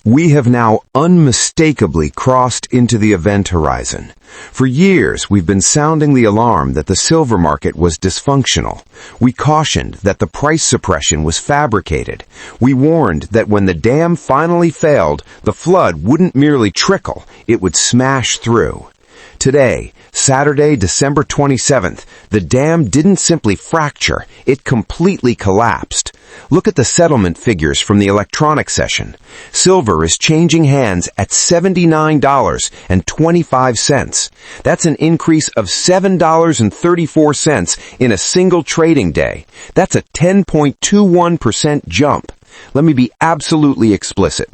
We have now unmistakably crossed into the event horizon. For years, we've been sounding the alarm that the silver market was dysfunctional. We cautioned that the price suppression was fabricated. We warned that when the dam finally failed, the flood wouldn't merely trickle, it would smash through. Today, Saturday, December 27th, the dam didn't simply fracture, it completely collapsed. Look at the settlement figures from the electronic session. Silver is changing hands at $79.25. That's an increase of $7.34 in a single trading day. That's a 10.21% jump. Let me be absolutely explicit.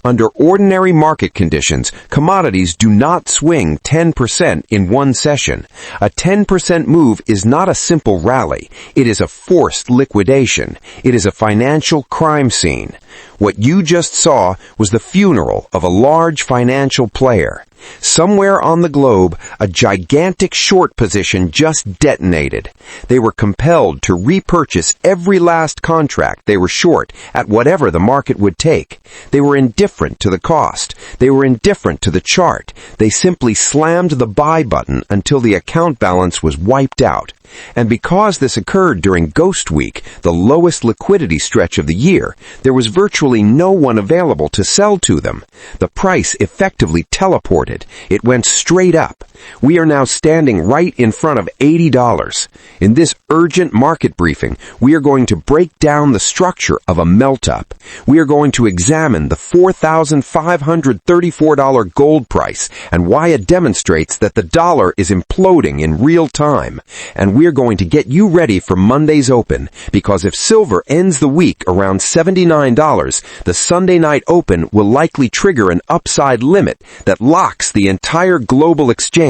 Under ordinary market conditions, commodities do not swing 10% in one session. A 10% move is not a simple rally. It is a forced liquidation. It is a financial crime scene. What you just saw was the funeral of a large financial player. Somewhere on the globe, a gigantic short position just detonated. They were compelled to repurchase every last contract they were short at whatever the market would take. They were indifferent to the cost. They were indifferent to the chart. They simply slammed the buy button until the account balance was wiped out. And because this occurred during Ghost Week, the lowest liquidity stretch of the year, there was virtually no one available to sell to them. The price effectively teleported. It went straight up. We are now standing right in front of $80. In this urgent market briefing, we are going to break down the structure of a melt-up. We are going to examine the $4,534 gold price and why it demonstrates that the dollar is imploding in real time. And we're going to get you ready for Monday's open, because if silver ends the week around $79, the Sunday Night Open will likely trigger an upside limit that locks the entire global exchange.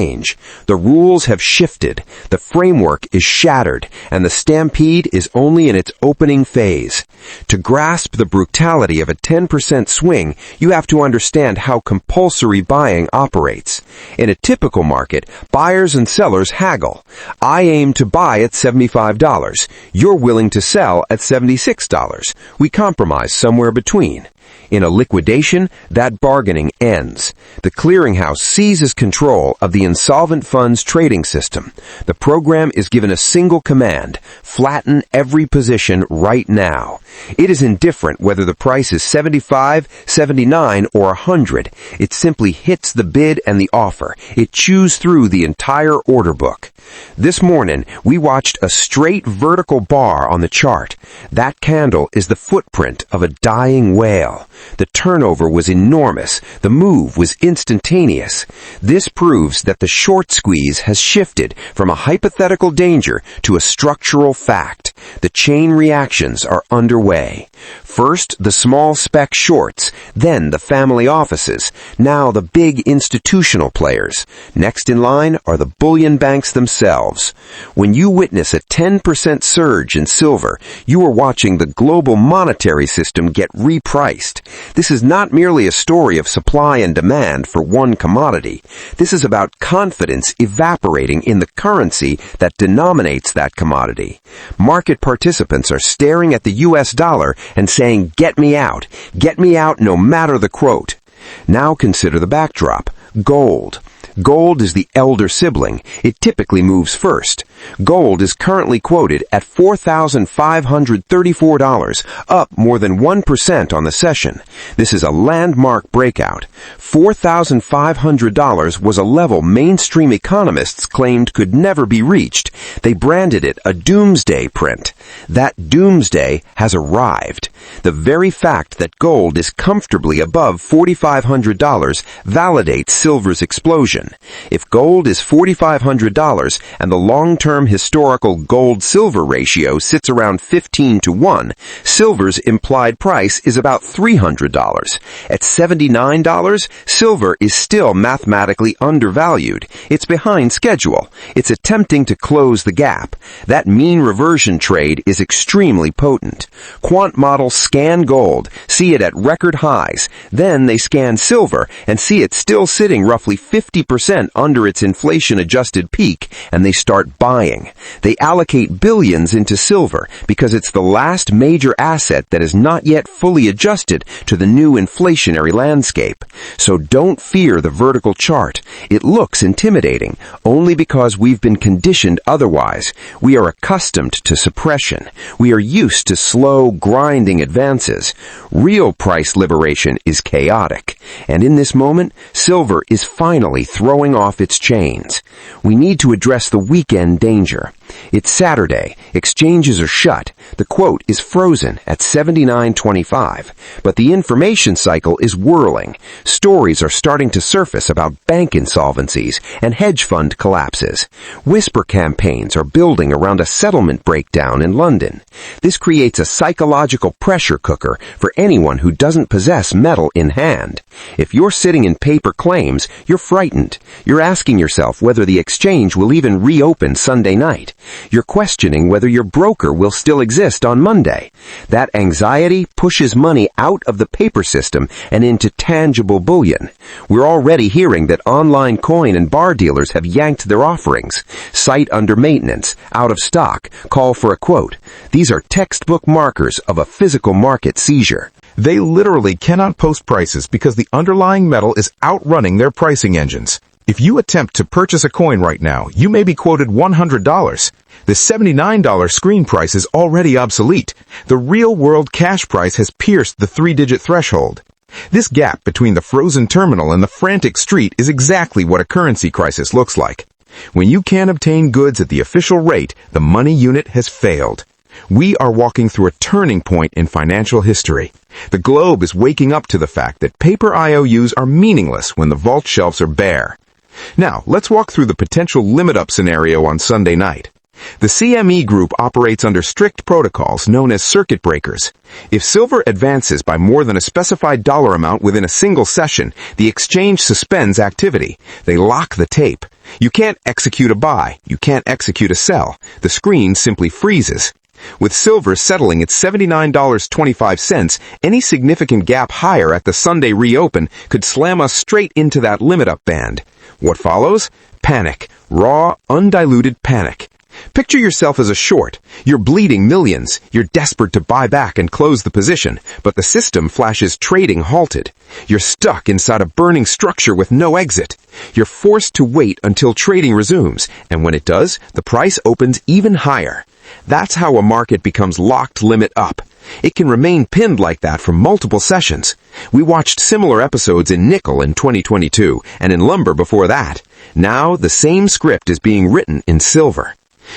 The rules have shifted, the framework is shattered, and the stampede is only in its opening phase. To grasp the brutality of a 10% swing, you have to understand how compulsory buying operates. In a typical market, buyers and sellers haggle. I aim to buy at $75. You're willing to sell at $76. We compromise somewhere between. In a liquidation, that bargaining ends. The clearinghouse seizes control of the insolvent funds trading system. The program is given a single command: flatten every position right now. It is indifferent whether the price is 75, 79, or 100. It simply hits the bid and the offer. It chews through the entire order book. This morning, we watched a straight vertical bar on the chart. That candle is the footprint of a dying whale. The turnover was enormous. The move was instantaneous. This proves that the short squeeze has shifted from a hypothetical danger to a structural fact. The chain reactions are underway. First, the small spec shorts, then the family offices, now the big institutional players. Next in line are the bullion banks themselves. When you witness a 10% surge in silver, you are watching the global monetary system get repriced. This is not merely a story of supply and demand for one commodity. This is about confidence evaporating in the currency that denominates that commodity. Market participants are staring at the US dollar and saying, "Get me out no matter the quote." Now consider the backdrop: gold. Gold is the elder sibling. It typically moves first. Gold is currently quoted at $4,534, up more than 1% on the session. This is a landmark breakout. $4,500 was a level mainstream economists claimed could never be reached. They branded it a doomsday print. That doomsday has arrived. The very fact that gold is comfortably above $4,500 validates silver's explosion. If gold is $4,500 and the long-term historical gold-silver ratio sits around 15 to 1, silver's implied price is about $300. At $79, silver is still mathematically undervalued. It's behind schedule. It's attempting to close the gap. That mean reversion trade is extremely potent. Quant models scan gold, see it at record highs. Then they scan silver and see it still sitting roughly 50% 20% under its inflation-adjusted peak, and they start buying. They allocate billions into silver because it's the last major asset that is not yet fully adjusted to the new inflationary landscape. So don't fear the vertical chart. It looks intimidating only because we've been conditioned otherwise. We are accustomed to suppression. We are used to slow, grinding advances. Real price liberation is chaotic, and in this moment, silver is finally throwing off its chains. We need to address the weekend danger. It's Saturday. Exchanges are shut. The quote is frozen at 79.25. But the information cycle is whirling. Stories are starting to surface about bank insolvencies and hedge fund collapses. Whisper campaigns are building around a settlement breakdown in London. This creates a psychological pressure cooker for anyone who doesn't possess metal in hand. If you're sitting in paper claims, you're frightened. You're asking yourself whether the exchange will even reopen Sunday night. You're questioning whether your broker will still exist on Monday. That anxiety pushes money out of the paper system and into tangible bullion. We're already hearing that online coin and bar dealers have yanked their offerings. Site under maintenance, out of stock, call for a quote. These are textbook markers of a physical market seizure. They literally cannot post prices because the underlying metal is outrunning their pricing engines. If you attempt to purchase a coin right now, you may be quoted $100. The $79 screen price is already obsolete. The real-world cash price has pierced the 3-digit threshold. This gap between the frozen terminal and the frantic street is exactly what a currency crisis looks like. When you can't obtain goods at the official rate, the money unit has failed. We are walking through a turning point in financial history. The globe is waking up to the fact that paper IOUs are meaningless when the vault shelves are bare. Now, let's walk through the potential limit-up scenario on Sunday night. The CME Group operates under strict protocols known as circuit breakers. If silver advances by more than a specified dollar amount within a single session, the exchange suspends activity. They lock the tape. You can't execute a buy. You can't execute a sell. The screen simply freezes. With silver settling at $79.25, any significant gap higher at the Sunday reopen could slam us straight into that limit-up band. What follows? Panic. Raw, undiluted panic. Picture yourself as a short. You're bleeding millions. You're desperate to buy back and close the position, but the system flashes trading halted. You're stuck inside a burning structure with no exit. You're forced to wait until trading resumes, and when it does, the price opens even higher. That's how a market becomes locked limit up. It can remain pinned like that for multiple sessions. We watched similar episodes in nickel in 2022 and in lumber before that. Now the same script is being written in silver.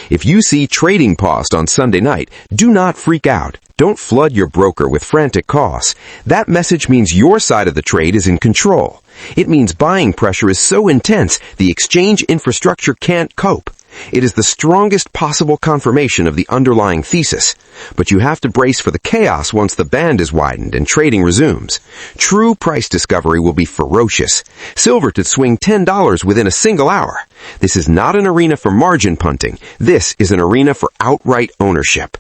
If you see trading paused on Sunday night, do not freak out. Don't flood your broker with frantic calls. That message means your side of the trade is in control. It means buying pressure is so intense the exchange infrastructure can't cope. It is the strongest possible confirmation of the underlying thesis. But you have to brace for the chaos once the band is widened and trading resumes. True price discovery will be ferocious. Silver could swing $10 within a single hour. This is not an arena for margin punting. This is an arena for outright ownership.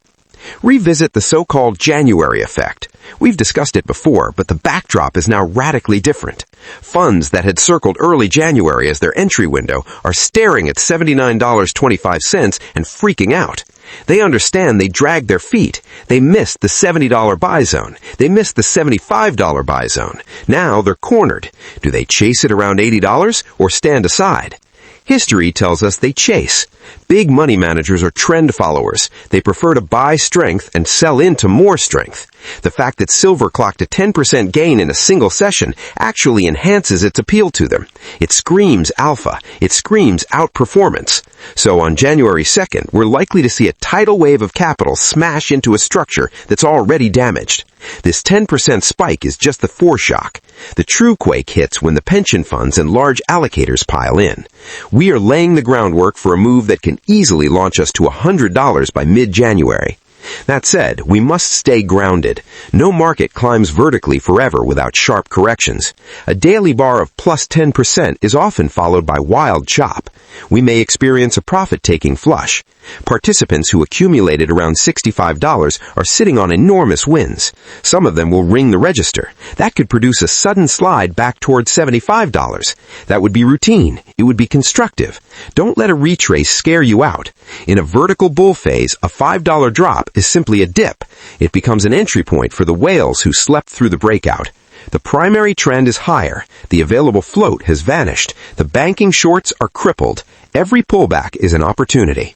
Revisit the so-called January effect. We've discussed it before, but the backdrop is now radically different. Funds that had circled early January as their entry window are staring at $79.25 and freaking out. They understand they dragged their feet. They missed the $70 buy zone. They missed the $75 buy zone. Now they're cornered. Do they chase it around $80 or stand aside? History tells us they chase. Big money managers are trend followers. They prefer to buy strength and sell into more strength. The fact that silver clocked a 10% gain in a single session actually enhances its appeal to them. It screams alpha. It screams outperformance. So on January 2nd, we're likely to see a tidal wave of capital smash into a structure that's already damaged. This 10% spike is just the foreshock. The true quake hits when the pension funds and large allocators pile in. We are laying the groundwork for a move that can easily launch us to $100 by mid-January. That said, we must stay grounded. No market climbs vertically forever without sharp corrections. A daily bar of plus 10% is often followed by wild chop. We may experience a profit-taking flush. Participants who accumulated around $65 are sitting on enormous wins. Some of them will ring the register. That could produce a sudden slide back towards $75. That would be routine. It would be constructive. Don't let a retrace scare you out. In a vertical bull phase, a $5 drop is simply a dip. It becomes an entry point for the whales who slept through the breakout. The primary trend is higher. The available float has vanished. The banking shorts are crippled. Every pullback is an opportunity.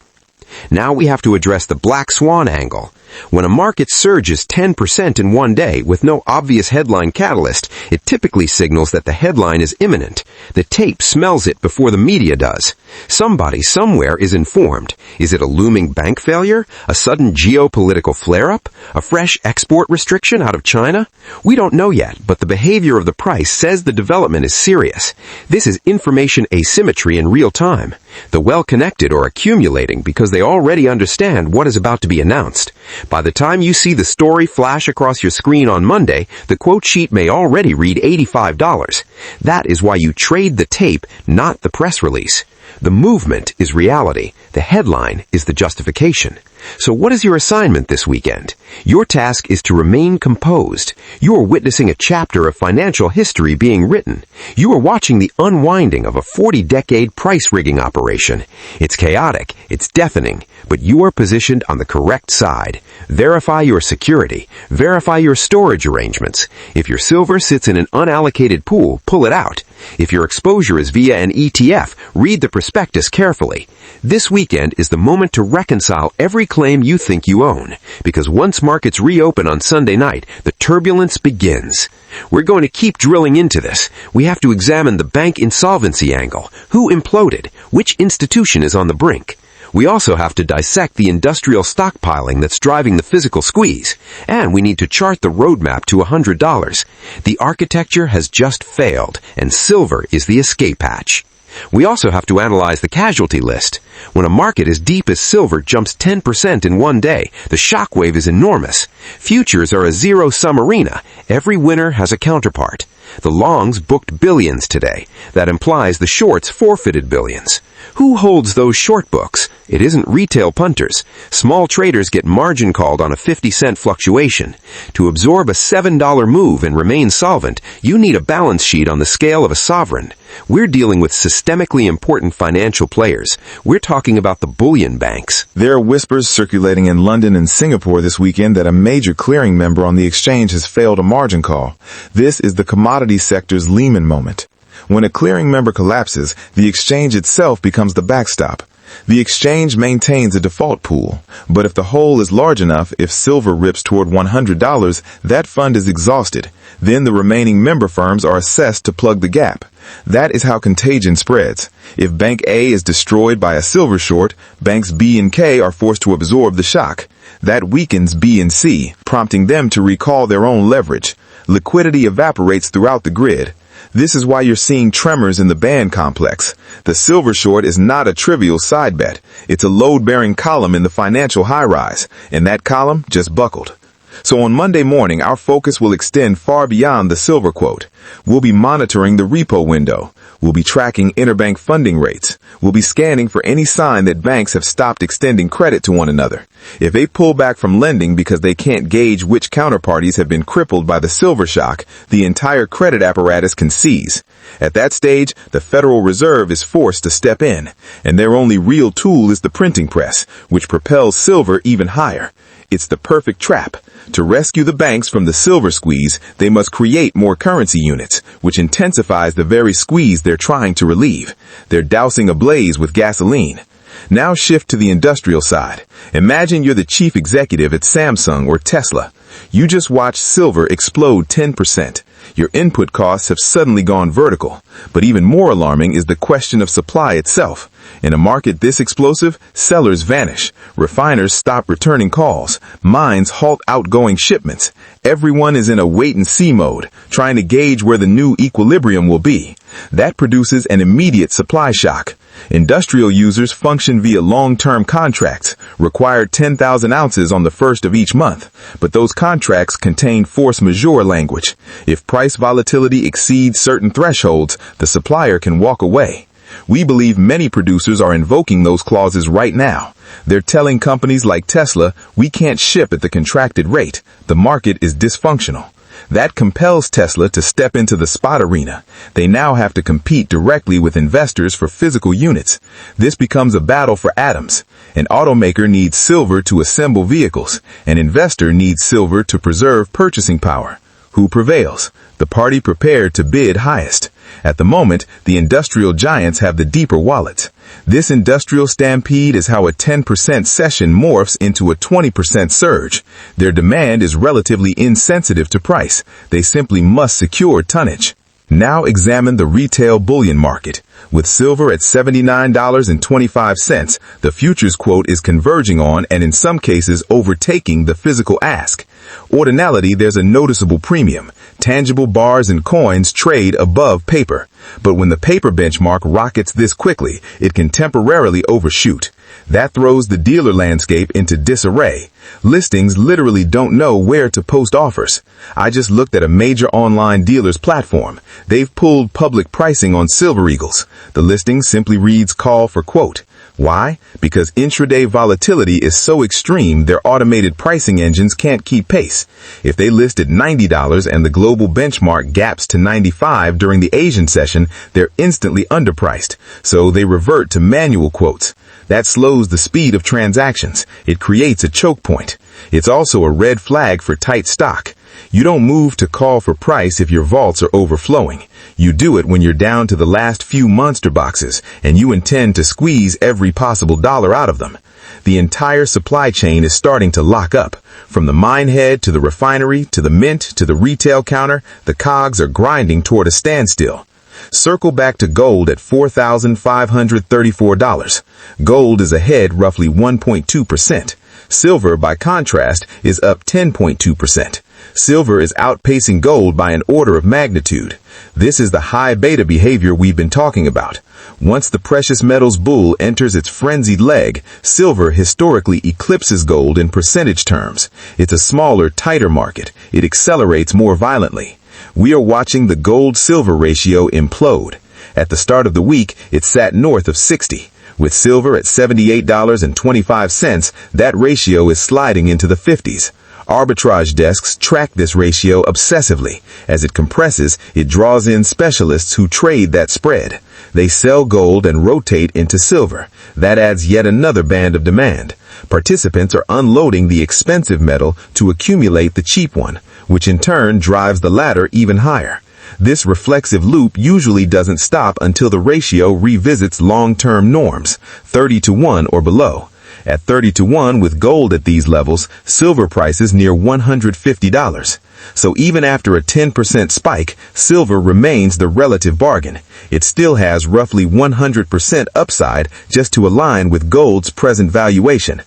Now we have to address the black swan angle. When a market surges 10% in one day with no obvious headline catalyst, it typically signals that the headline is imminent. The tape smells it before the media does. Somebody somewhere is informed. Is it a looming bank failure? A sudden geopolitical flare-up? A fresh export restriction out of China? We don't know yet, but the behavior of the price says the development is serious. This is information asymmetry in real time. The well-connected are accumulating because they already understand what is about to be announced. By the time you see the story flash across your screen on Monday, the quote sheet may already read $85. That is why you trade the tape, not the press release. The movement is reality. The headline is the justification. So what is your assignment this weekend? Your task is to remain composed. You are witnessing a chapter of financial history being written. You are watching the unwinding of a 40-decade price rigging operation. It's chaotic, it's deafening, but you are positioned on the correct side. Verify your security. Verify your storage arrangements. If your silver sits in an unallocated pool, pull it out. If your exposure is via an ETF, read the prospectus carefully. This weekend is the moment to reconcile every claim you think you own, because once markets reopen on Sunday night, the turbulence begins. We're going to keep drilling into this. We have to examine the bank insolvency angle. Who imploded? Which institution is on the brink? We also have to dissect the industrial stockpiling that's driving the physical squeeze. And we need to chart the roadmap to $100. The architecture has just failed, and silver is the escape hatch. We also have to analyze the casualty list. When a market as deep as silver jumps 10% in one day, the shockwave is enormous. Futures are a zero-sum arena. Every winner has a counterpart. The longs booked billions today. That implies the shorts forfeited billions. Who holds those short books? It isn't retail punters. Small traders get margin called on a 50-cent fluctuation. To absorb a $7 move and remain solvent, you need a balance sheet on the scale of a sovereign. We're dealing with systemically important financial players. We're talking about the bullion banks. There are whispers circulating in London and Singapore this weekend that a major clearing member on the exchange has failed a margin call. This is the commodity sector's Lehman moment. When a clearing member collapses, the exchange itself becomes the backstop. The exchange maintains a default pool, but if the hole is large enough, if silver rips toward $100, that fund is exhausted. Then the remaining member firms are assessed to plug the gap. That is how contagion spreads. If Bank A is destroyed by a silver short, Banks B and K are forced to absorb the shock. That weakens B and C, prompting them to recall their own leverage. Liquidity evaporates throughout the grid. This is why you're seeing tremors in the band complex. The silver short is not a trivial side bet. It's a load-bearing column in the financial high-rise, and that column just buckled. So on Monday morning, our focus will extend far beyond the silver quote. We'll be monitoring the repo window. We'll be tracking interbank funding rates. We'll be scanning for any sign that banks have stopped extending credit to one another. If they pull back from lending because they can't gauge which counterparties have been crippled by the silver shock, the entire credit apparatus can seize. At that stage, the Federal Reserve is forced to step in, and their only real tool is the printing press, which propels silver even higher. It's the perfect trap. To rescue the banks from the silver squeeze, they must create more currency units, which intensifies the very squeeze they're trying to relieve. They're dousing a blaze with gasoline. Now shift to the industrial side. Imagine you're the chief executive at Samsung or Tesla. You just watched silver explode 10%. Your input costs have suddenly gone vertical. But even more alarming is the question of supply itself. In a market this explosive, sellers vanish. Refiners stop returning calls. Mines halt outgoing shipments. Everyone is in a wait-and-see mode, trying to gauge where the new equilibrium will be. That produces an immediate supply shock. Industrial users function via long-term contracts, required 10,000 ounces on the first of each month, but those contracts contain force majeure language. If price volatility exceeds certain thresholds, the supplier can walk away. We believe many producers are invoking those clauses right now. They're telling companies like Tesla, we can't ship at the contracted rate. The market is dysfunctional. That compels Tesla to step into the spot arena. They now have to compete directly with investors for physical units. This becomes a battle for atoms. An automaker needs silver to assemble vehicles. An investor needs silver to preserve purchasing power. Who prevails? The party prepared to bid highest. At the moment, the industrial giants have the deeper wallets. This industrial stampede is how a 10% session morphs into a 20% surge. Their demand is relatively insensitive to price. They simply must secure tonnage. Now examine the retail bullion market. With silver at $79.25, the futures quote is converging on and in some cases overtaking the physical ask. Ordinarily, there's a noticeable premium. Tangible bars and coins trade above paper. But when the paper benchmark rockets this quickly, it can temporarily overshoot. That throws the dealer landscape into disarray. Listings literally don't know where to post offers. I just looked at a major online dealer's platform. They've pulled public pricing on Silver Eagles. The listing simply reads call for quote. Why? Because intraday volatility is so extreme their automated pricing engines can't keep pace. If they list at $90 and the global benchmark gaps to $95 during the Asian session, they're instantly underpriced. So they revert to manual quotes. That slows the speed of transactions. It creates a choke point. It's also a red flag for tight stock. You don't move to call for price if your vaults are overflowing. You do it when you're down to the last few monster boxes and you intend to squeeze every possible dollar out of them. The entire supply chain is starting to lock up. From the mine head to the refinery to the mint to the retail counter, the cogs are grinding toward a standstill. Circle back to gold at $4,534. Gold is ahead roughly 1.2%. Silver, by contrast, is up 10.2%. Silver is outpacing gold by an order of magnitude. This is the high beta behavior we've been talking about. Once the precious metals bull enters its frenzied leg, silver historically eclipses gold in percentage terms. It's a smaller, tighter market. It accelerates more violently. We are watching the gold-silver ratio implode. At the start of the week, it sat north of 60. With silver at $78.25, that ratio is sliding into the 50s. Arbitrage desks track this ratio obsessively. As it compresses, it draws in specialists who trade that spread. They sell gold and rotate into silver. That adds yet another band of demand. Participants are unloading the expensive metal to accumulate the cheap one, which in turn drives the latter even higher. This reflexive loop usually doesn't stop until the ratio revisits long-term norms, 30-1 or below. At 30-1 with gold at these levels, silver prices near $150. So even after a 10% spike, silver remains the relative bargain. It still has roughly 100% upside just to align with gold's present valuation.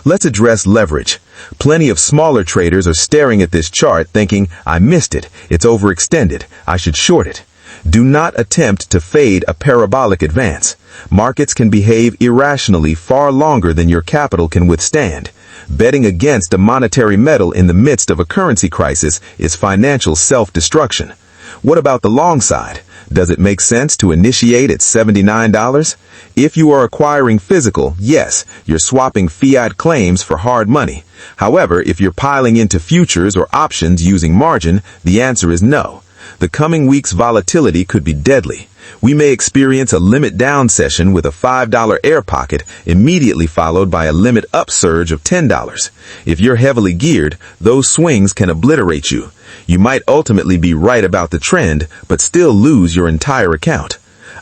Let's address leverage. Plenty of smaller traders are staring at this chart thinking, I missed it, it's overextended, I should short it. Do not attempt to fade a parabolic advance. Markets can behave irrationally far longer than your capital can withstand. Betting against a monetary metal in the midst of a currency crisis is financial self-destruction. What about the long side? Does it make sense to initiate at $79? If you are acquiring physical, yes, you're swapping fiat claims for hard money. However, if you're piling into futures or options using margin, the answer is no. The coming week's volatility could be deadly. We may experience a limit down session with a $5 air pocket immediately followed by a limit up surge of $10. If you're heavily geared, those swings can obliterate you. You might ultimately be right about the trend, but still lose your entire account.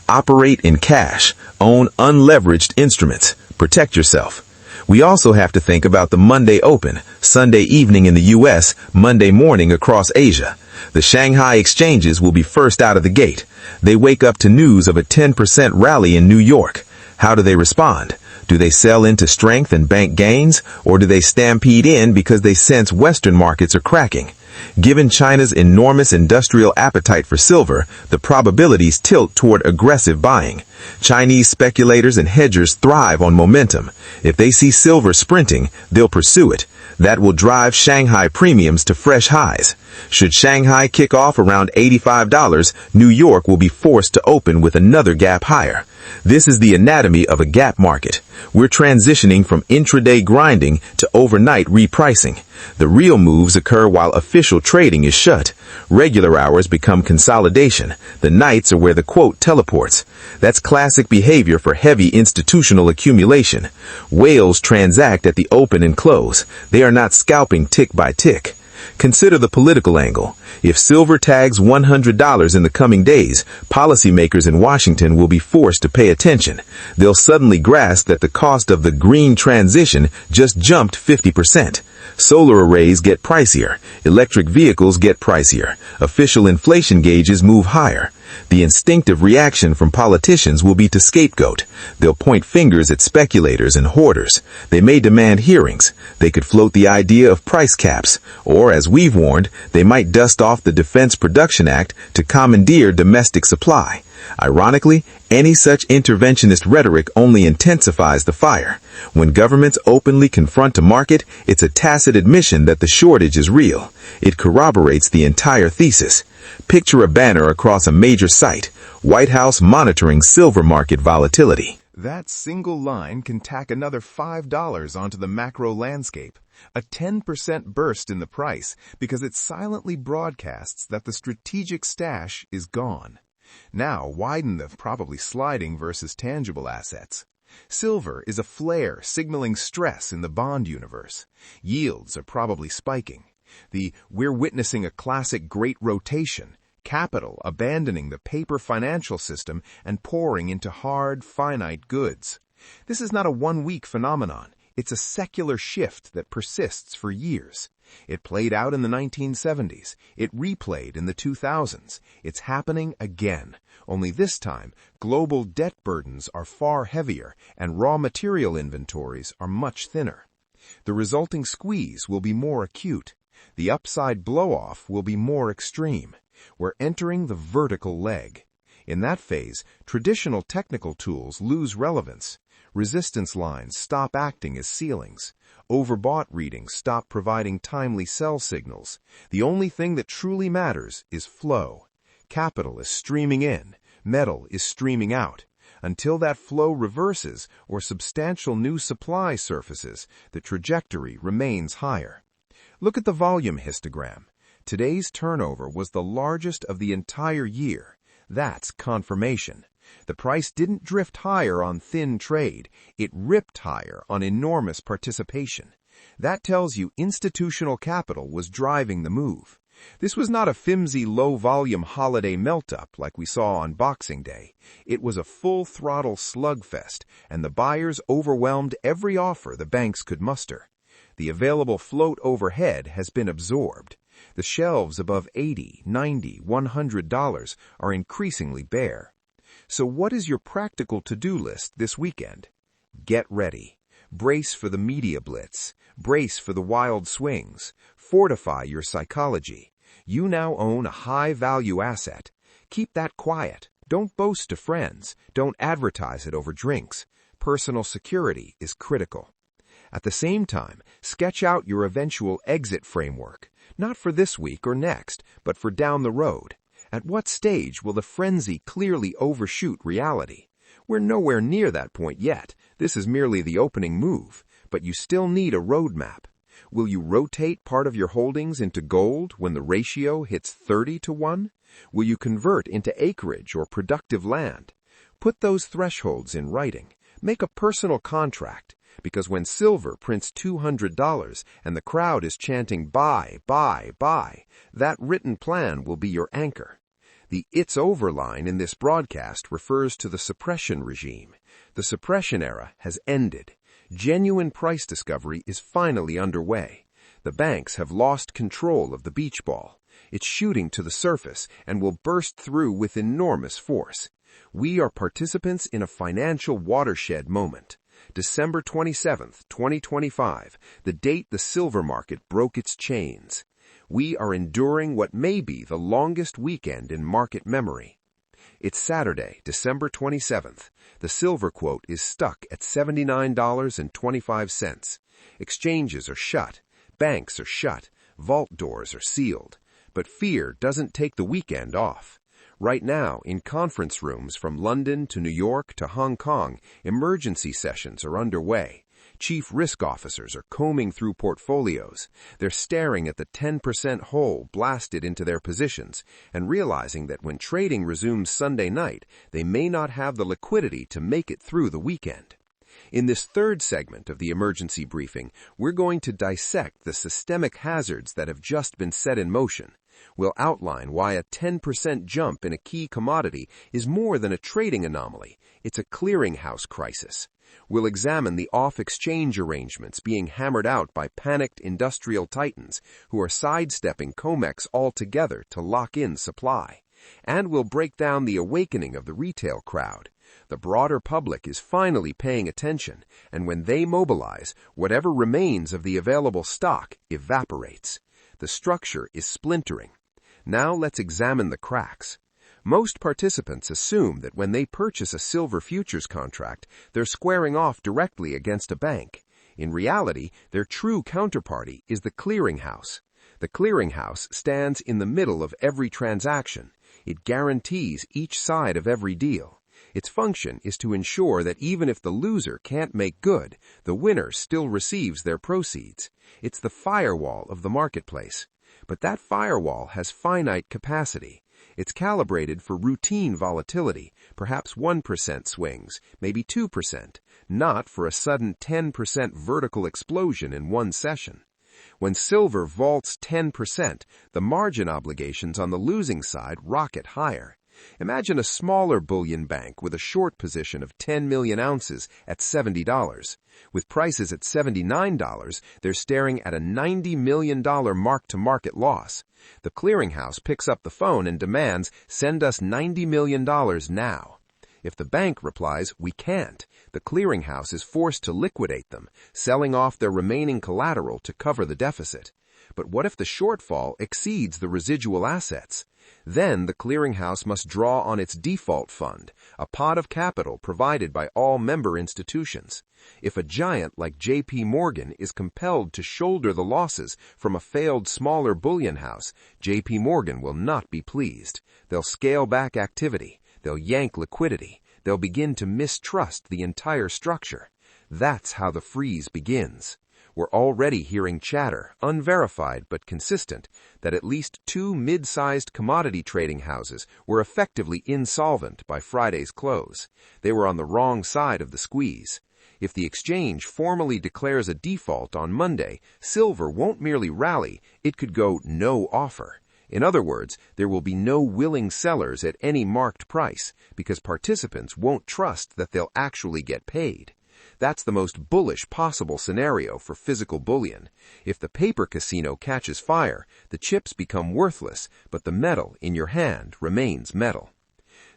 Operate in cash. Own unleveraged instruments. Protect yourself. We also have to think about the Monday open, Sunday evening in the U.S., Monday morning across Asia. The Shanghai exchanges will be first out of the gate. They wake up to news of a 10% rally in New York. How do they respond? Do they sell into strength and bank gains, or do they stampede in because they sense Western markets are cracking? Given China's enormous industrial appetite for silver, the probabilities tilt toward aggressive buying. Chinese speculators and hedgers thrive on momentum. If they see silver sprinting, they'll pursue it. That will drive Shanghai premiums to fresh highs. Should Shanghai kick off around $85, New York will be forced to open with another gap higher. This is the anatomy of a gap market. We're transitioning from intraday grinding to overnight repricing. The real moves occur while official trading is shut. Regular hours become consolidation. The nights are where the quote teleports. That's classic behavior for heavy institutional accumulation. Whales transact at the open and close. They are not scalping tick by tick. Consider the political angle. If silver tags $100 in the coming days, policymakers in Washington will be forced to pay attention. They'll suddenly grasp that the cost of the green transition just jumped 50%. Solar arrays get pricier. Electric vehicles get pricier. Official inflation gauges move higher. The instinctive reaction from politicians will be to scapegoat. They'll point fingers at speculators and hoarders. They may demand hearings. They could float the idea of price caps. Or, as we've warned, they might dust off the Defense Production Act to commandeer domestic supply. Ironically, any such interventionist rhetoric only intensifies the fire. When governments openly confront a market, it's a tacit admission that the shortage is real. It corroborates the entire thesis. Picture a banner across a major site, White House monitoring silver market volatility. That single line can tack another $5 onto the macro landscape, a 10% burst in the price because it silently broadcasts that the strategic stash is gone. Now widen the probably sliding versus tangible assets. Silver is a flare signaling stress in the bond universe. Yields are probably spiking. We're witnessing a classic great rotation, capital abandoning the paper financial system and pouring into hard, finite goods. This is not a one-week phenomenon. It's a secular shift that persists for years. It played out in the 1970s. It replayed in the 2000s. It's happening again. Only this time, global debt burdens are far heavier and raw material inventories are much thinner. The resulting squeeze will be more acute. The upside blow-off will be more extreme. We're entering the vertical leg. In that phase, traditional technical tools lose relevance. Resistance lines stop acting as ceilings. Overbought readings stop providing timely sell signals. The only thing that truly matters is flow. Capital is streaming in. Metal is streaming out. Until that flow reverses or substantial new supply surfaces, the trajectory remains higher. Look at the volume histogram. Today's turnover was the largest of the entire year. That's confirmation. The price didn't drift higher on thin trade. It ripped higher on enormous participation. That tells you institutional capital was driving the move. This was not a flimsy, low-volume holiday melt-up like we saw on Boxing Day. It was a full-throttle slugfest, and the buyers overwhelmed every offer the banks could muster. The available float overhead has been absorbed. The shelves above $80, $90, $100 are increasingly bare. So what is your practical to-do list this weekend? Get ready. Brace for the media blitz. Brace for the wild swings. Fortify your psychology. You now own a high-value asset. Keep that quiet. Don't boast to friends. Don't advertise it over drinks. Personal security is critical. At the same time, sketch out your eventual exit framework. Not for this week or next, but for down the road. At what stage will the frenzy clearly overshoot reality? We're nowhere near that point yet. This is merely the opening move, but you still need a roadmap. Will you rotate part of your holdings into gold when the ratio hits 30-1? Will you convert into acreage or productive land? Put those thresholds in writing. Make a personal contract, because when silver prints $200 and the crowd is chanting buy, buy, buy, that written plan will be your anchor. The "it's over" line in this broadcast refers to the suppression regime. The suppression era has ended. Genuine price discovery is finally underway. The banks have lost control of the beach ball. It's shooting to the surface and will burst through with enormous force. We are participants in a financial watershed moment. December 27th, 2025, the date the silver market broke its chains. We are enduring what may be the longest weekend in market memory. It's Saturday, December 27th. The silver quote is stuck at $79.25. Exchanges are shut. Banks are shut. Vault doors are sealed. But fear doesn't take the weekend off. Right now, in conference rooms from London to New York to Hong Kong, emergency sessions are underway. Chief risk officers are combing through portfolios. They're staring at the 10% hole blasted into their positions and realizing that when trading resumes Sunday night, they may not have the liquidity to make it through the weekend. In this third segment of the emergency briefing, we're going to dissect the systemic hazards that have just been set in motion. We'll outline why a 10% jump in a key commodity is more than a trading anomaly. It's a clearinghouse crisis. We'll examine the off-exchange arrangements being hammered out by panicked industrial titans who are sidestepping COMEX altogether to lock in supply. And we'll break down the awakening of the retail crowd. The broader public is finally paying attention, and when they mobilize, whatever remains of the available stock evaporates. The structure is splintering. Now let's examine the cracks. Most participants assume that when they purchase a silver futures contract, they're squaring off directly against a bank. In reality, their true counterparty is the clearinghouse. The clearinghouse stands in the middle of every transaction. It guarantees each side of every deal. Its function is to ensure that even if the loser can't make good, the winner still receives their proceeds. It's the firewall of the marketplace. But that firewall has finite capacity. It's calibrated for routine volatility, perhaps 1% swings, maybe 2%, not for a sudden 10% vertical explosion in one session. When silver vaults 10%, the margin obligations on the losing side rocket higher. Imagine a smaller bullion bank with a short position of 10 million ounces at $70. With prices at $79, they're staring at a $90 million mark-to-market loss. The clearinghouse picks up the phone and demands, "Send us $90 million now." If the bank replies, "We can't," the clearinghouse is forced to liquidate them, selling off their remaining collateral to cover the deficit. But what if the shortfall exceeds the residual assets? Then the clearinghouse must draw on its default fund, a pot of capital provided by all member institutions. If a giant like J.P. Morgan is compelled to shoulder the losses from a failed smaller bullion house, J.P. Morgan will not be pleased. They'll scale back activity. They'll yank liquidity. They'll begin to mistrust the entire structure. That's how the freeze begins. We're already hearing chatter, unverified but consistent, that at least 2 mid-sized commodity trading houses were effectively insolvent by Friday's close. They were on the wrong side of the squeeze. If the exchange formally declares a default on Monday, silver won't merely rally, it could go no offer. In other words, there will be no willing sellers at any marked price, because participants won't trust that they'll actually get paid. That's the most bullish possible scenario for physical bullion. If the paper casino catches fire, the chips become worthless, but the metal in your hand remains metal.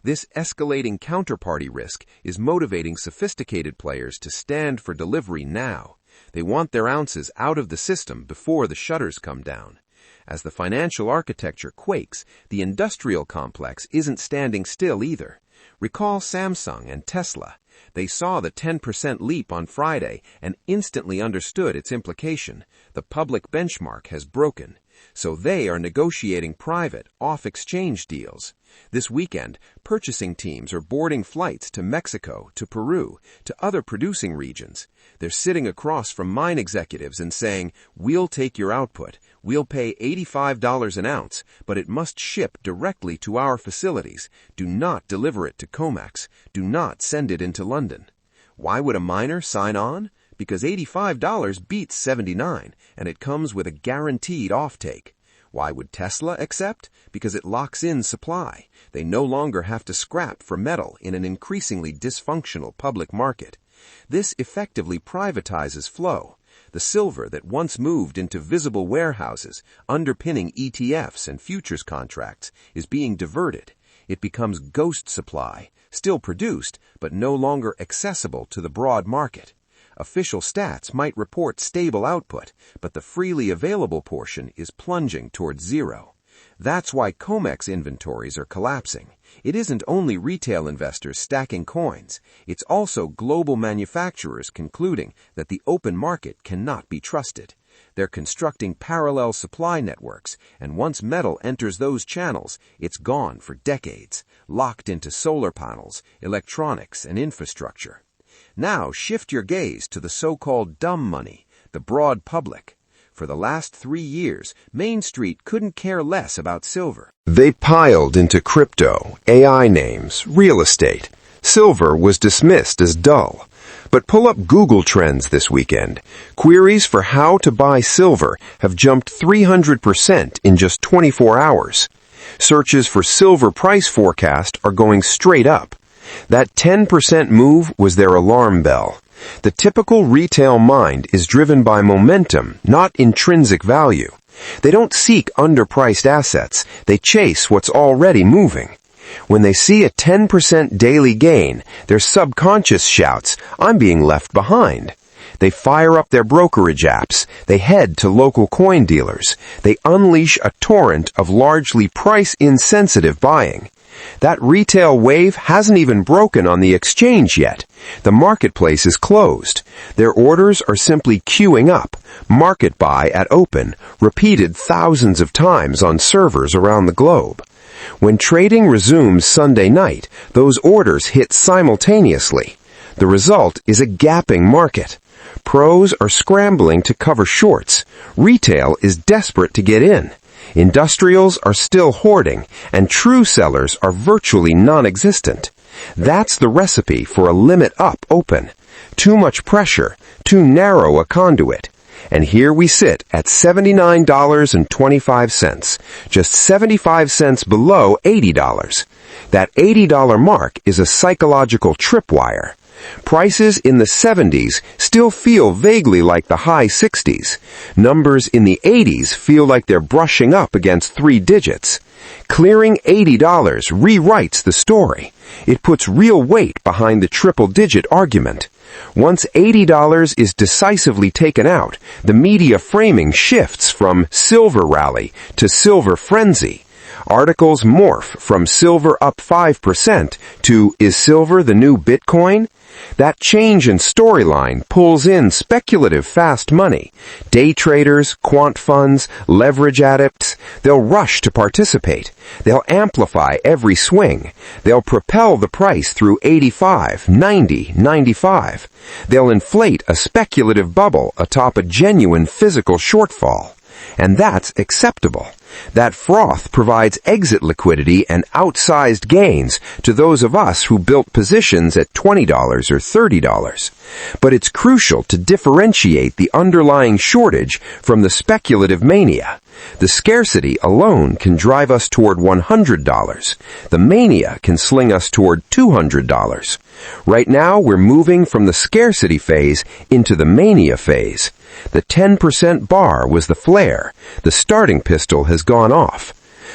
This escalating counterparty risk is motivating sophisticated players to stand for delivery now. They want their ounces out of the system before the shutters come down. As the financial architecture quakes, the industrial complex isn't standing still either. Recall Samsung and Tesla. They saw the 10% leap on Friday and instantly understood its implication. The public benchmark has broken. So they are negotiating private, off-exchange deals. This weekend, purchasing teams are boarding flights to Mexico, to Peru, to other producing regions. They're sitting across from mine executives and saying, "We'll take your output. We'll pay $85 an ounce, but it must ship directly to our facilities. Do not deliver it to COMEX. Do not send it into London." Why would a miner sign on? Because $85 beats $79, and it comes with a guaranteed offtake. Why would Tesla accept? Because it locks in supply. They no longer have to scrap for metal in an increasingly dysfunctional public market. This effectively privatizes flow. The silver that once moved into visible warehouses, underpinning ETFs and futures contracts, is being diverted. It becomes ghost supply, still produced, but no longer accessible to the broad market. Official stats might report stable output, but the freely available portion is plunging towards zero. That's why COMEX inventories are collapsing. It isn't only retail investors stacking coins, it's also global manufacturers concluding that the open market cannot be trusted. They're constructing parallel supply networks, and once metal enters those channels, it's gone for decades, locked into solar panels, electronics, and infrastructure. Now shift your gaze to the so-called dumb money, the broad public. For the last 3 years, Main Street couldn't care less about silver. They piled into crypto, AI names, real estate. Silver was dismissed as dull. But pull up Google Trends this weekend. Queries for how to buy silver have jumped 300% in just 24 hours. Searches for silver price forecast are going straight up. That 10% move was their alarm bell. The typical retail mind is driven by momentum, not intrinsic value. They don't seek underpriced assets. They chase what's already moving. When they see a 10% daily gain, their subconscious shouts, "I'm being left behind." They fire up their brokerage apps. They head to local coin dealers. They unleash a torrent of largely price-insensitive buying. That retail wave hasn't even broken on the exchange yet. The marketplace is closed. Their orders are simply queuing up, market buy at open, repeated thousands of times on servers around the globe. When trading resumes Sunday night, those orders hit simultaneously. The result is a gapping market. Pros are scrambling to cover shorts. Retail is desperate to get in. Industrials are still hoarding, and true sellers are virtually non-existent. That's the recipe for a limit-up open. Too much pressure, too narrow a conduit. And here we sit at $79.25, just 75 cents below $80. That $80 mark is a psychological tripwire. Prices in the 70s still feel vaguely like the high 60s. Numbers in the 80s feel like they're brushing up against 3 digits. Clearing $80 rewrites the story. It puts real weight behind the triple-digit argument. Once $80 is decisively taken out, the media framing shifts from silver rally to silver frenzy. Articles morph from silver up 5% to is silver the new Bitcoin? That change in storyline pulls in speculative fast money. Day traders, quant funds, leverage adepts, they'll rush to participate. They'll amplify every swing. They'll propel the price through 85, 90, 95. They'll inflate a speculative bubble atop a genuine physical shortfall. And that's acceptable. That froth provides exit liquidity and outsized gains to those of us who built positions at $20 or $30. But it's crucial to differentiate the underlying shortage from the speculative mania. The scarcity alone can drive us toward $100. The mania can sling us toward $200. Right now, we're moving from the scarcity phase into the mania phase. The 10% bar was the flare. The starting pistol has gone off.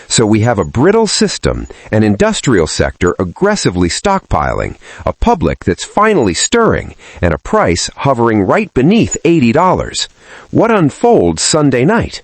So we have a brittle system, an industrial sector aggressively stockpiling, a public that's finally stirring, and a price hovering right beneath $80. What unfolds Sunday night?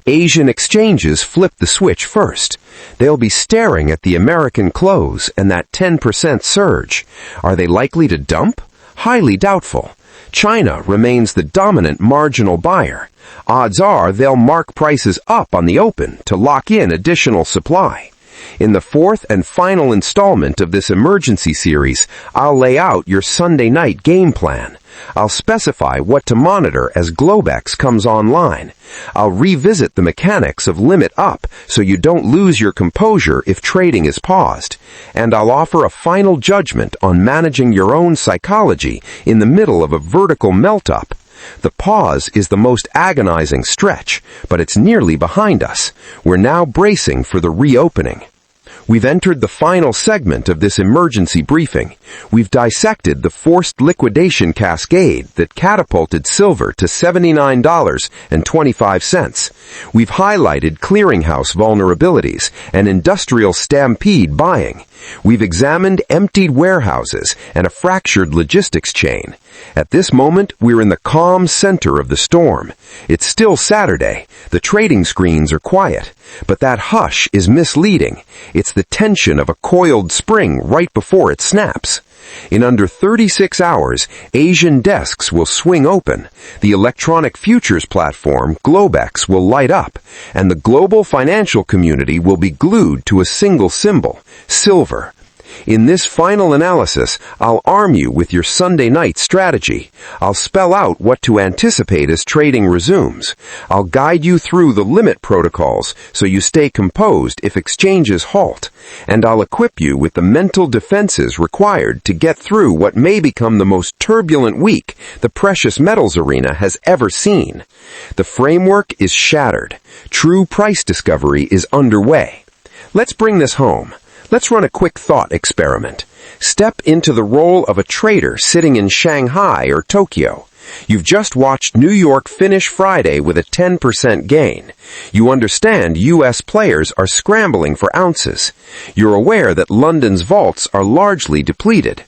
Asian exchanges flip the switch first. They'll be staring at the American close and that 10% surge. Are they likely to dump? Highly doubtful. China remains the dominant marginal buyer. Odds are they'll mark prices up on the open to lock in additional supply. In the fourth and final installment of this emergency series, I'll lay out your Sunday night game plan. I'll specify what to monitor as Globex comes online. I'll revisit the mechanics of limit up so you don't lose your composure if trading is paused. And I'll offer a final judgment on managing your own psychology in the middle of a vertical melt-up. The pause is the most agonizing stretch, but it's nearly behind us. We're now bracing for the reopening. We've entered the final segment of this emergency briefing. We've dissected the forced liquidation cascade that catapulted silver to $79.25. We've highlighted clearinghouse vulnerabilities and industrial stampede buying. We've examined emptied warehouses and a fractured logistics chain. At this moment, we're in the calm center of the storm. It's still Saturday. The trading screens are quiet. But that hush is misleading. It's the tension of a coiled spring right before it snaps. In under 36 hours, Asian desks will swing open. The electronic futures platform, Globex, will light up, and the global financial community will be glued to a single symbol, silver. In this final analysis, I'll arm you with your Sunday night strategy. I'll spell out what to anticipate as trading resumes. I'll guide you through the limit protocols so you stay composed if exchanges halt. And I'll equip you with the mental defenses required to get through what may become the most turbulent week the precious metals arena has ever seen. The framework is shattered. True price discovery is underway. Let's bring this home. Let's run a quick thought experiment. Step into the role of a trader sitting in Shanghai or Tokyo. You've just watched New York finish Friday with a 10% gain. You understand U.S. players are scrambling for ounces. You're aware that London's vaults are largely depleted.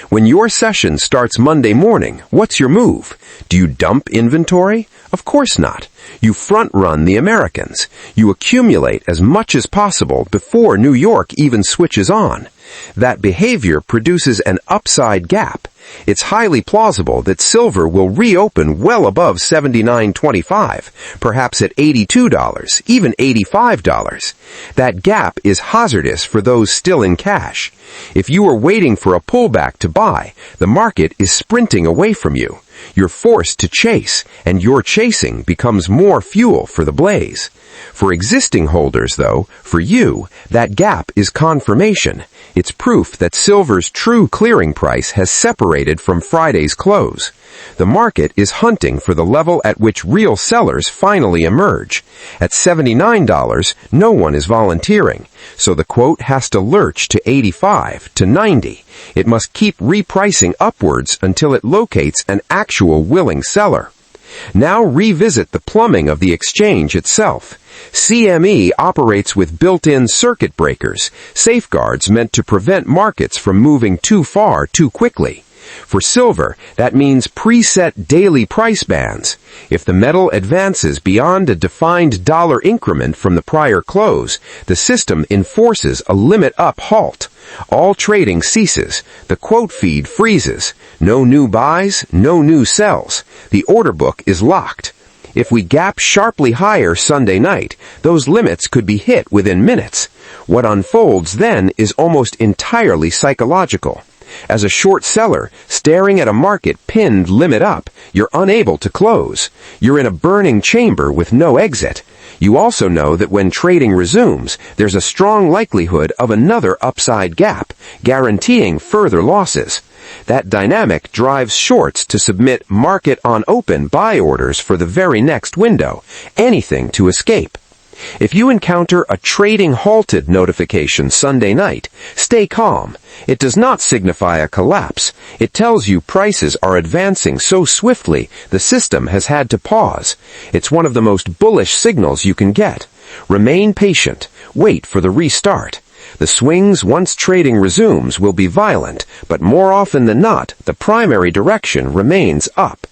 When your session starts Monday morning, what's your move? Do you dump inventory? Of course not. You front-run the Americans. You accumulate as much as possible before New York even switches on. That behavior produces an upside gap. It's highly plausible that silver will reopen well above $79.25, perhaps at $82, even $85. That gap is hazardous for those still in cash. If you are waiting for a pullback to buy, the market is sprinting away from you. You're forced to chase, and your chasing becomes more fuel for the blaze. For existing holders, though, for you, that gap is confirmation. It's proof that silver's true clearing price has separated from Friday's close. The market is hunting for the level at which real sellers finally emerge. At $79, no one is volunteering, so the quote has to lurch to 85 to 90. It must keep repricing upwards until it locates an actual willing seller. Now revisit the plumbing of the exchange itself. CME operates with built-in circuit breakers, safeguards meant to prevent markets from moving too far too quickly. For silver, that means preset daily price bands. If the metal advances beyond a defined dollar increment from the prior close, the system enforces a limit-up halt. All trading ceases. The quote feed freezes. No new buys, no new sells. The order book is locked. If we gap sharply higher Sunday night, those limits could be hit within minutes. What unfolds then is almost entirely psychological. As a short seller, staring at a market pinned limit up, you're unable to close. You're in a burning chamber with no exit. You also know that when trading resumes, there's a strong likelihood of another upside gap, guaranteeing further losses. That dynamic drives shorts to submit market on open buy orders for the very next window, anything to escape. If you encounter a trading halted notification Sunday night, stay calm. It does not signify a collapse. It tells you prices are advancing so swiftly the system has had to pause. It's one of the most bullish signals you can get. Remain patient. Wait for the restart. The swings once trading resumes will be violent, but more often than not, the primary direction remains up.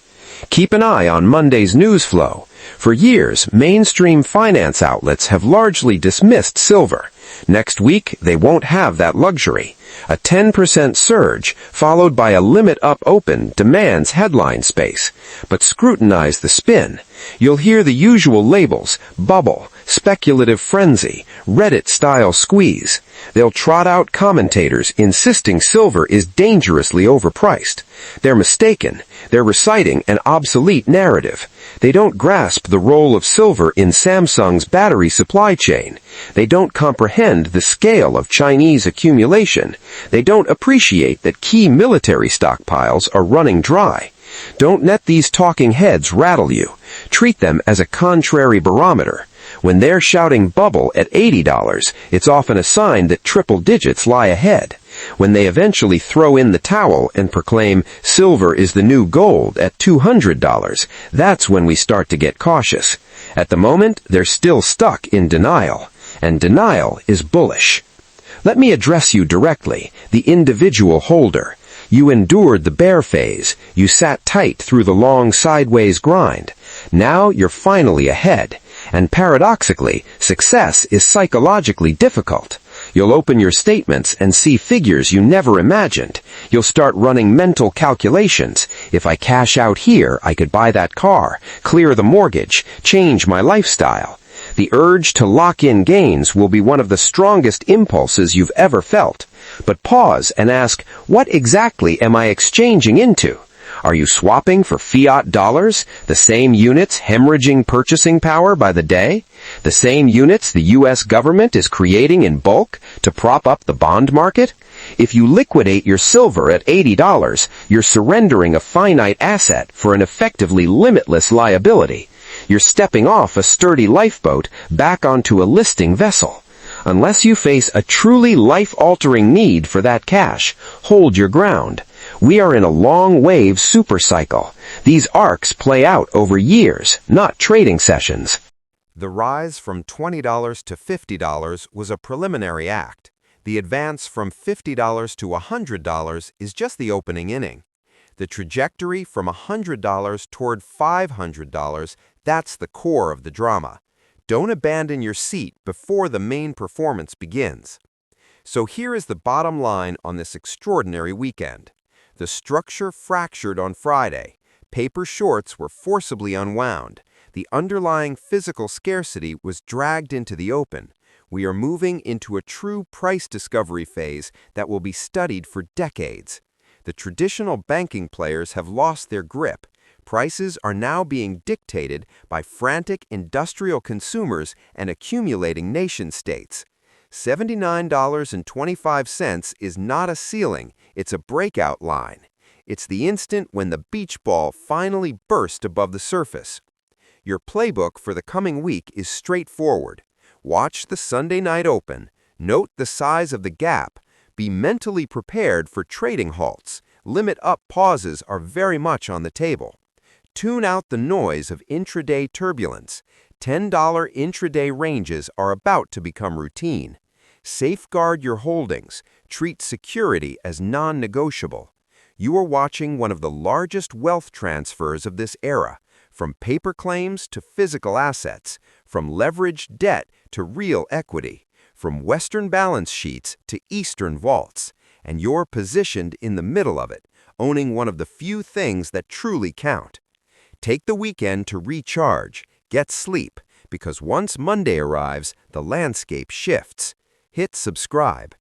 Keep an eye on Monday's news flow. For years, mainstream finance outlets have largely dismissed silver. Next week, they won't have that luxury. A 10% surge, followed by a limit-up open, demands headline space. But scrutinize the spin. You'll hear the usual labels: bubble, speculative frenzy, Reddit-style squeeze. They'll trot out commentators insisting silver is dangerously overpriced. They're mistaken. They're reciting an obsolete narrative. They don't grasp the role of silver in Samsung's battery supply chain. They don't comprehend the scale of Chinese accumulation. They don't appreciate that key military stockpiles are running dry. Don't let these talking heads rattle you. Treat them as a contrary barometer. When they're shouting bubble at $80, it's often a sign that triple digits lie ahead. When they eventually throw in the towel and proclaim silver is the new gold at $200, that's when we start to get cautious. At the moment, they're still stuck in denial, and denial is bullish. Let me address you directly, the individual holder. You endured the bear phase. You sat tight through the long sideways grind. Now you're finally ahead. And paradoxically, success is psychologically difficult. You'll open your statements and see figures you never imagined. You'll start running mental calculations. If I cash out here, I could buy that car, clear the mortgage, change my lifestyle. The urge to lock in gains will be one of the strongest impulses you've ever felt. But pause and ask, what exactly am I exchanging into? Are you swapping for fiat dollars, the same units hemorrhaging purchasing power by the day? The same units the U.S. government is creating in bulk to prop up the bond market? If you liquidate your silver at $80, you're surrendering a finite asset for an effectively limitless liability. You're stepping off a sturdy lifeboat back onto a listing vessel. Unless you face a truly life-altering need for that cash, hold your ground. We are in a long-wave supercycle. These arcs play out over years, not trading sessions. The rise from $20 to $50 was a preliminary act. The advance from $50 to $100 is just the opening inning. The trajectory from $100 toward $500, that's the core of the drama. Don't abandon your seat before the main performance begins. So here is the bottom line on this extraordinary weekend. The structure fractured on Friday. Paper shorts were forcibly unwound. The underlying physical scarcity was dragged into the open. We are moving into a true price discovery phase that will be studied for decades. The traditional banking players have lost their grip. Prices are now being dictated by frantic industrial consumers and accumulating nation-states. $79.25 is not a ceiling, it's a breakout line. It's the instant when the beach ball finally burst above the surface. Your playbook for the coming week is straightforward. Watch the Sunday Night Open, note the size of the gap, be mentally prepared for trading halts. Limit-up pauses are very much on the table. Tune out the noise of intraday turbulence. $10 intraday ranges are about to become routine. Safeguard your holdings. Treat security as non-negotiable. You are watching one of the largest wealth transfers of this era, from paper claims to physical assets, from leveraged debt to real equity, from Western balance sheets to Eastern vaults, and you're positioned in the middle of it, owning one of the few things that truly count. Take the weekend to recharge, get sleep, because once Monday arrives, the landscape shifts. Hit subscribe.